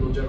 2-4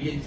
DSP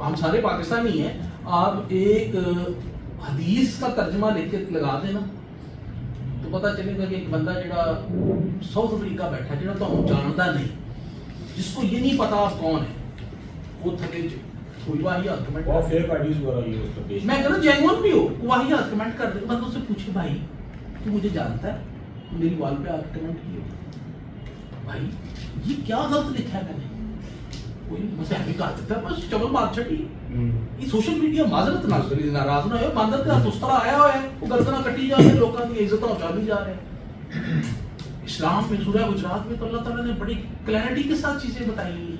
ہم سارے پاکستانی ہیں. آپ ایک حدیث کا ترجمہ لے کے لگا دینا تو پتہ چلے گا کہ ایک بندہ جڑا ساؤتھ افریقہ بیٹھا جڑا تو جانتا نہیں, جس کو یہ نہیں پتا آپ کون ہے, وہ تھکے کوئی واحد کمنٹ بہت فیک آئیڈیز وغیرہ یہ اس پہ میں کہنا جینوئن بھی ہو واحد کمنٹ کر دے. بندوں سے پوچھے بھائی تو مجھے جانتا ہے, میری وال پہ آپ کمنٹ کیے بھائی یہ کیا غلط لکھا ہے میں نے, کوئی مجھے ہمیں کہا دیتا ہے بس چلو بات چھٹی. یہ سوشل میڈیا معذرت نہ کری, ناراض نہ ہو, باندر کے ہاتھ اس طرح آیا ہوا ہے وہ گردناں کٹی جا رہی ہیں, لوگوں کی عزتیں اچھالی جا رہے ہیں. اسلام میں سورہ گجرات میں تو اللہ تعالیٰ نے بڑی کلیئرٹی کے ساتھ چیزیں بتائی ہیں.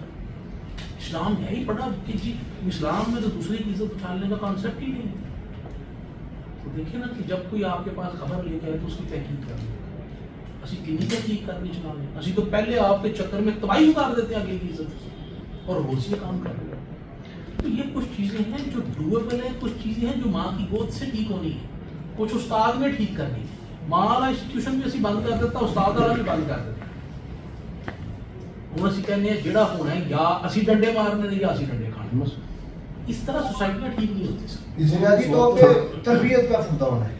اسلام ہے ہی پڑھا کہ جی اسلام میں تو دوسرے کی عزت اچھالنے کا کانسیپٹ ہی نہیں. تو دیکھیں نا کہ جب کوئی آپ کے پاس خبر لے کے آئے تو اس کی تحقیق کریں. اسی کنی تحقیق کرنی چلانے, اسی تو پہلے آپ کے چکر میں تباہی اتار دیتے ہیں اگلی کی عزت اور روز یہ کام کر رہے ہیں. تو یہ کچھ چیزیں ہیں جو ڈویبل ہیں, کچھ چیزیں ہیں جو ماں کی گود سے ٹھیک ہونی ہے, کچھ استاد میں ٹھیک کرنی ہے. ماں والا انسٹیٹیوشن بھی اسی بند کر دیتا, استاد والا بھی بند کر دیتا. ہوں اسی کہنے ہیں جڑا ہونا ہے یا اسی ڈنڈے مارنے نے یا اسی ڈنڈے کھانے. اس طرح سوسائٹیاں ٹھیک نہیں ہوتی سر. بنیادی طور پہ تربیت کا فوٹا ہونا ہے.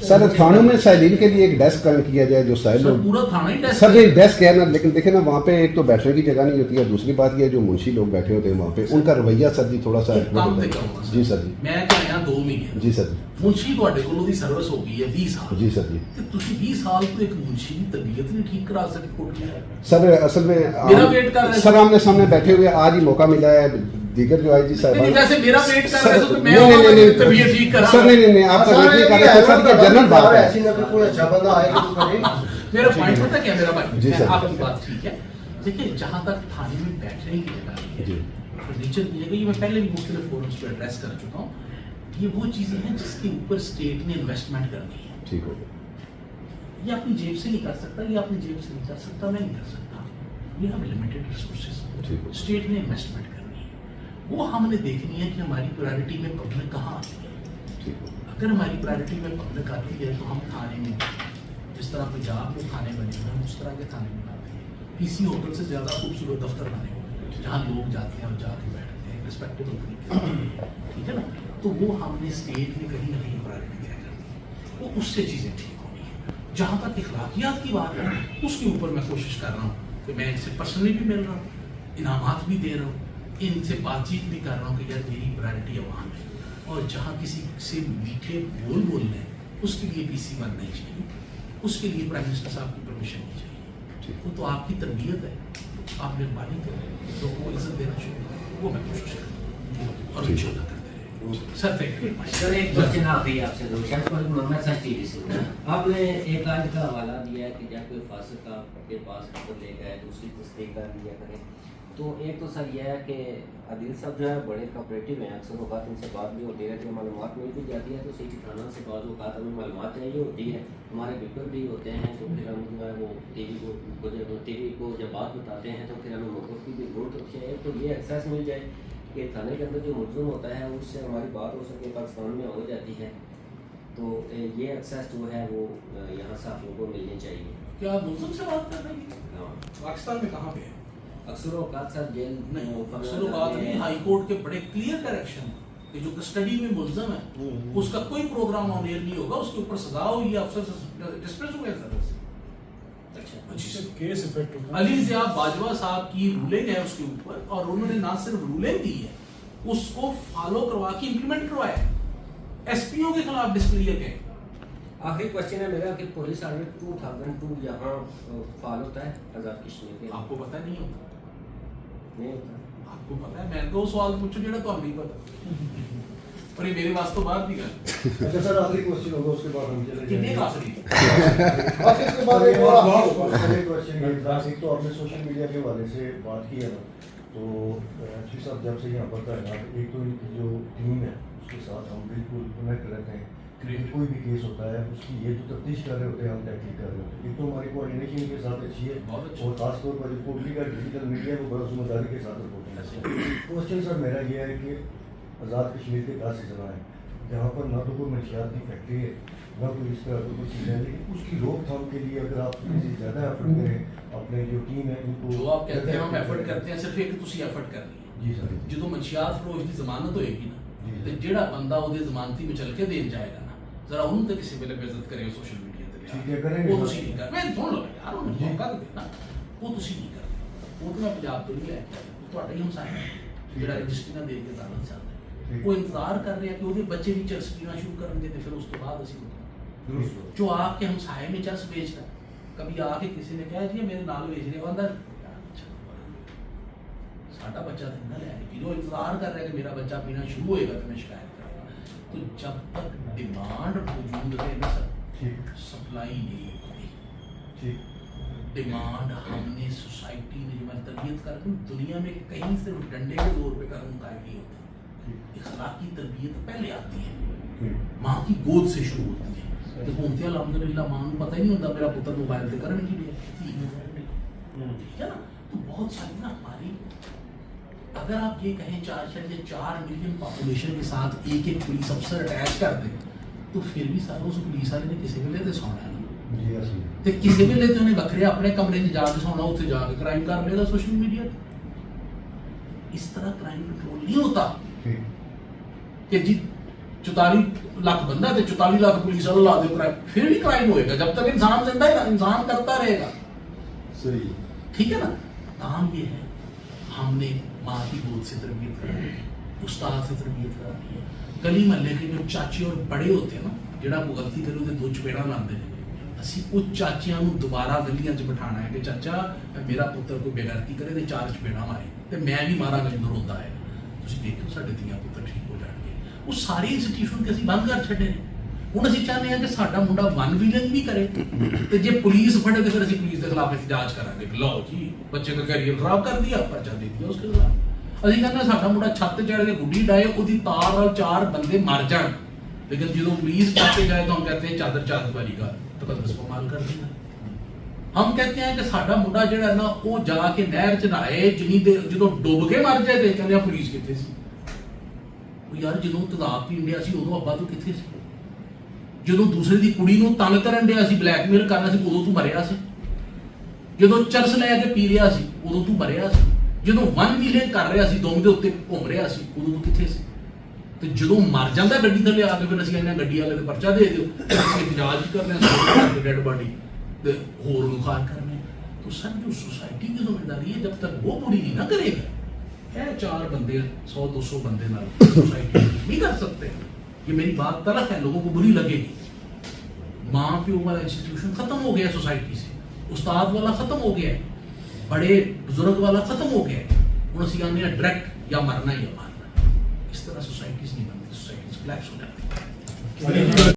سر تھانوں میں سائلین کے لیے ایک ڈیسک قائم کیا جائے جو سائل سر پورا تھانہ ہی ٹیسٹ سر ایک ڈیسک ہے نا, لیکن دیکھیں نا وہاں پہ ایک تو بیٹھنے کی جگہ نہیں ہوتی ہے, دوسری بات یہ جو منشی لوگ بیٹھے ہوتے ہیں وہاں پہ ان کا رویہ سر جی تھوڑا سا کام پہ کروں گا. جی سر جی میں کہہ رہا 2 مہینے جی سر جی منشی تواڈے کولوں دی سروس ہو گئی ہے 20 سال. جی سر جی کہ تسی 20 سال تو ایک منشی کی طبیعت نہیں ٹھیک کرا سکے کوٹ میں. سر اصل میں میرا ویٹ کر رہے ہیں سر آمنے سامنے بیٹھے ہوئے آج ہی موقع ملا ہے, دیگر جو آئی جی صاحب نہیں جیسے میرا ویٹ کر رہے تو میں نہیں طبیعت ٹھیک کرا. سر نہیں آپ کا ویٹ نہیں کر رہے سر یہ جنرل بات ہے. ایسی نہ کہ کوئی اچھا بندہ آئے گا تو کرے. میرا پوائنٹ پتہ کیا میرا بھائی, جی سر. آپ کی بات ٹھیک ہے. دیکھیں جہاں تک تھانے میں بیٹھنے کی جگہ ہے, جی فرنیچر کی جگہ, یہ میں پہلے بھی مختلف فورمز پہ ایڈریس کر چکا ہوں. یہ وہ چیزیں ہیں جس کے اوپر اسٹیٹ نے انویسٹمنٹ کرنی ہے. ٹھیک ہو یہ اپنی جیب سے نہیں کر سکتا, یہ اپنی جیب سے نہیں کر سکتا, میں نہیں کر سکتا. یہ ہم لمیٹڈ ریسورسز, ٹھیک ہو اسٹیٹ نے انویسٹمنٹ کرنی ہے. وہ ہم نے دیکھنی ہے کہ ہماری پرائرٹی میں پبلک کہاں آتی ہے. ٹھیک ہو اگر ہماری پرائرٹی میں پبلک آتی ہے تو ہم تھانے میں جس طرح پنجاب میں تھانے بنے ہوئے ہم اس طرح کے تھانے بناتے ہیں. پی سی ہوٹل سے زیادہ خوبصورت دفتر بنے ہوئے ہیں جہاں لوگ جاتے ہیں اور جا کے بیٹھتے ہیں رسپیکٹیبل طریقے سے, ٹھیک ہے نا. تو وہ ہم نے اسٹیٹ میں کہیں نہ کہیں پرائرٹی طے کرنی, وہ اس سے چیزیں ٹھیک ہونی ہیں. جہاں تک اخلاقیات کی بات ہے اس کے اوپر میں کوشش کر رہا ہوں کہ میں ان سے پرسنلی بھی مل رہا ہوں, انعامات بھی دے رہا ہوں, ان سے بات چیت بھی کر رہا ہوں کہ یار میری پرائرٹی عوام ہے. اور جہاں کسی سے میٹھے بولنے ہیں اس کے لیے پی سی بند نہیں چاہیے, اس کے لیے پرائم منسٹر صاحب کی پرمیشن نہیں چاہیے. وہ تو آپ کی تربیت ہے, آپ مہربانی کریں, لوگوں کو عزت دینا شروع کریں, وہ میں کوشش کروں اور ان شاء اللہ کرتے رہیں. Sir thank you. سر ایک کوشچن آپ سے محمد صاحب ٹی وی سے آپ نے ایک آج کا حوالہ دیا ہے کہ جب کوئی فاسق آپ کے پاس خبر لے گئے تو اس کی تصدیق کر لیا کریں. تو ایک تو سر یہ ہے کہ عادل صاحب جو ہے بڑے کوپریٹو ہیں, اکثر اوقات ان سے بات بھی ہوتی رہتی ہے, معلومات مل بھی جاتی ہے. تو سٹی تھانہ سے بعض اوقات ہمیں معلومات چاہیے ہوتی ہے, ہمارے پیپر بھی ہوتے ہیں, تو پھر ہم جو ہے وہ ٹی وی کو جب بات بتاتے ہیں تو پھر ہمیں موقف کی بھی ضرورت ہوتی ہے. تو یہ ایکسیس مل جائے کہ تھانے کے اندر جو ملزم ہوتا ہے اس سے ہماری بات ہو سکے, پاکستان میں ہو جاتی ہے. تو یہ ایکسیس جو ہے وہ یہاں سے آپ لوگوں کو ملنی چاہیے. کیا آپ ملزم سے بات کر رہے ہیں؟ ہاں پاکستان میں کہاں پہ ہے؟ اکثر اوقات سر جیل نہیں, اکثر اوقات نہیں, ہائی کورٹ کے بڑے کلیئر ڈائریکشن کہ جو کسٹڈی میں ملزم ہے اس کا کوئی پروگرام آن ایئر نہیں ہوگا, اس کے اوپر سزا ہوئی ہے, افسر سے ڈسپنس ہوئے سر. کیس افیکٹ ہوگا. علی ضیاء باجوہ صاحب کی رولنگ ہے اس کے اوپر, اور انہوں نے نہ صرف رولنگ دی ہے, اس کو فالو کروا کے امپلیمنٹ کروایا. ایس پی او کے خلاف ڈسکلیئر گئے. آخری کوشچن ہے میرا کہ پولیس آرڈر 2002 یہاں فال ہوتا ہے آزاد کشمیر کے. آپ کو پتہ نہیں ہوتا؟ نہیں ہوتا. آپ کو پتہ ہے, میں دو سوال پوچھوں جڑا تو نہیں پتا, اور یہ میرے واسطے بات نہیں کر. اچھا سر آخری کوشچن ہوگا, اس کے بعد ہم چلے کتنے جائیں. آخری آخر کے بعد ایک اور آخری کوشچن یہ تھا, ایک تو آپ نے سوشل میڈیا کے حوالے سے بات کی ہے نا, تو ایس پی صاحب جب سے یہاں پر تعینات, ایک تو ان کی جو ٹیم ہے اس کے ساتھ ہم بالکل کنیکٹ رہتے ہیں. کوئی بھی کیس ہوتا ہے اس کی یہ جو تفتیش کر رہے ہوتے ہیں, ہم تحقیق کر رہے ہوتے ہیں. ایک تو ہماری کوآرڈینیشن کے ساتھ اچھی ہے, اور خاص طور پر جو کوٹلی کا ڈیجیٹل میڈیا کو بڑا ذمہ داری کے ساتھ رپورٹنگ کرتے ہیں. کوشچن سر میرا یہ ہے کہ آزاد کشمیر کے 10 ضلع ہیں جہاں پر نہ تو کوئی منشیات کی فیکٹری ہے, نہ کوئی اس طرح کوئی چیز ہے، لیکن اس کی روک تھام کے لیے اگر آپ کسی زیادہ ایفرٹ کریں اپنے جو ٹیم ہے ان کو، جو آپ کہتے ہیں ہم ایفرٹ کرتے ہیں، صرف ایک تسی ایفرٹ کرنی ہے. جی سر، جدو منشیات فروش کی ضمانت ہوئے گی نا جی. تو جہاں بندہ وہ ضمانتی میں چل کے دین جائے گا نا، ذرا انہوں تو کسی ویلے عزت کرے سوشل میڈیا ٹھیک ہے، کریں گے. وہ تسی نہیں کر، میں سن لو یار انہوں نے موقع دینا، وہ تسی نہیں کرتے. وہ تو میں پنجاب تو نہیں لے کے آیا، تھوڑا ہی ہمسایہ ہے جہاں رجسٹریاں دے کے دعوت چاہتا ہے. وہ انتظار کر رہے ہیں کہ وہ بچے بھی چرس پینا شروع کریں گے، پھر اس کے بعد اسی جو آ کے ہمسائے میں چرس بیچ رہا ہے. کبھی آ کے کسی نے کہا جی میرے نال بیچ رہے اندر ساڈا بچہ تو نہ لے کے جو انتظار کر رہا ہے کہ میرا بچہ پینا شروع ہوئے گا تو میں شکایت کروں گا. تو جب تک ڈیمانڈ موجود رہے نا سر، سپلائی نہیں ہوتی. ڈیمانڈ ہم نے سوسائٹی نے جو تربیت کر کے دنیا میں کہیں صرف ڈنڈے کے دور پہ قانون قائم نہیں ہوتا. اخلاقی تربیت پہلے آتی ہے، ماں کی گود سے شروع ہوتی ہے. حکومتی الحمدللہ ماں کو پتہ ہی نہیں ہوتا میرا پتر موبائل پہ کرنے کے لیے ٹھیک ہے نا. تو بہت ساری نا ہماری، اگر آپ یہ کہیں 4 ملین پاپولیشن کے ساتھ ایک ایک پولیس افسر اٹیچ کر دیں تو پھر بھی ساروں سے پولیس والے نے کسی ویلے تو سونا ہے نا، تو کسی ویلے تو انہیں بکھرے اپنے کمرے سے جا کے سونا، اتنے جا کے کرائم کر لے گا سوشل میڈیا پہ. اس طرح کرائم کنٹرول نہیں ہوتا کہ جی 44 لاکھ بندہ ہے 44 لاکھ پولیس والے لا دے کرائم، پھر بھی کرائم ہوئے گا. جب تک انسان زندہ ہے انسان کرتا رہے گا. صحیح ٹھیک ہے نا. کام یہ ہے ہم نے ماں کی گود سے تربیت کرانی ہے، استاد سے تربیت کرانی ہے. گلی محلے کے جو چاچے اور بڑے ہوتے ہیں نا، جہاں کو غلطی کرے وہ 2 چپیڑا لاتے ہیں. اسی وہ چاچیاں دوبارہ گلیاں چ بٹھانا ہے کہ چاچا میرا پتر کوئی بےغیرتی کرے تو 4 چپیڑا مارے تو میں بھی مارا گا جدھر ہوتا ہے. تھی دیکھو سارے دیا پتر ٹھیک ہو جان گے. وہ ساری انسٹیٹیوشن کے اسی بند کر چھڈے ہیں. ہوں اسی چاہتے ہیں کہ ساڈا منڈا ون ویلن بھی کرے تو جی پولیس پھڑے تو پھر اسی پولیس کے خلاف احتجاج کریں گے. لو جی بچے کا کیریئر خراب کر دیا، پرچہ دے دیا اس کے خلاف. اسی کہتے ہیں ساڈا منڈا چھت چڑھ کے گڈی ڈائے وہ تار اور 4 بندے مر جان، لیکن جدو پولیس پاتے جائے تو ہم کہتے ہیں چادر والی کا تقدس کو مال کر دینا. ہم کہتے ہیں کہ ساڈا منڈا جہاں نا وہ جا کے نہر چ نہائے جنی دیر جدو ڈب کے مر جائے تو کہتے ہیں پولیس کتنے سی. یار جدو تیزاب پین ڈیا سی ادو ابا تو کتنے سی؟ جدو دوسرے دی کڑی نو تنگ کرن ڈیا سی، بلیک میل کرنا سی، ادو تو مریا سی. جدو چرس لے کے پی رہا سی ادو تو مریا سی. جدو ون ویلنگ کر رہا سی دم دے اتنے گھوم رہا سی ادو تو کتنے سی. تو جدو مر جاتا گڈی تھلے آ کے پھر اسی کہنے گڈی والے پرچہ دے دیو، احتجاج کرنے ڈیڈ باڈی ہور خار کرنے. تو سر جو سوسائٹی کی ذمہ داری ہے جب تک وہ پوری نہیں نہ کرے گا، 4 بندے 100-200 بندے نہ سوسائٹی نہیں کر سکتے. یہ میری بات تلخ ہے، لوگوں کو بری لگے گی. ماں پیو والا انسٹیٹیوشن ختم ہو گیا سوسائٹی سے، استاد والا ختم ہو گیا ہے، بڑے بزرگ والا ختم ہو گیا ہے. ہوں اسی آنے ڈائریکٹ یا مرنا یا مارنا. اس طرح سوسائٹیز نہیں بنتی، سوسائٹیز کلیپس ہو جاتی.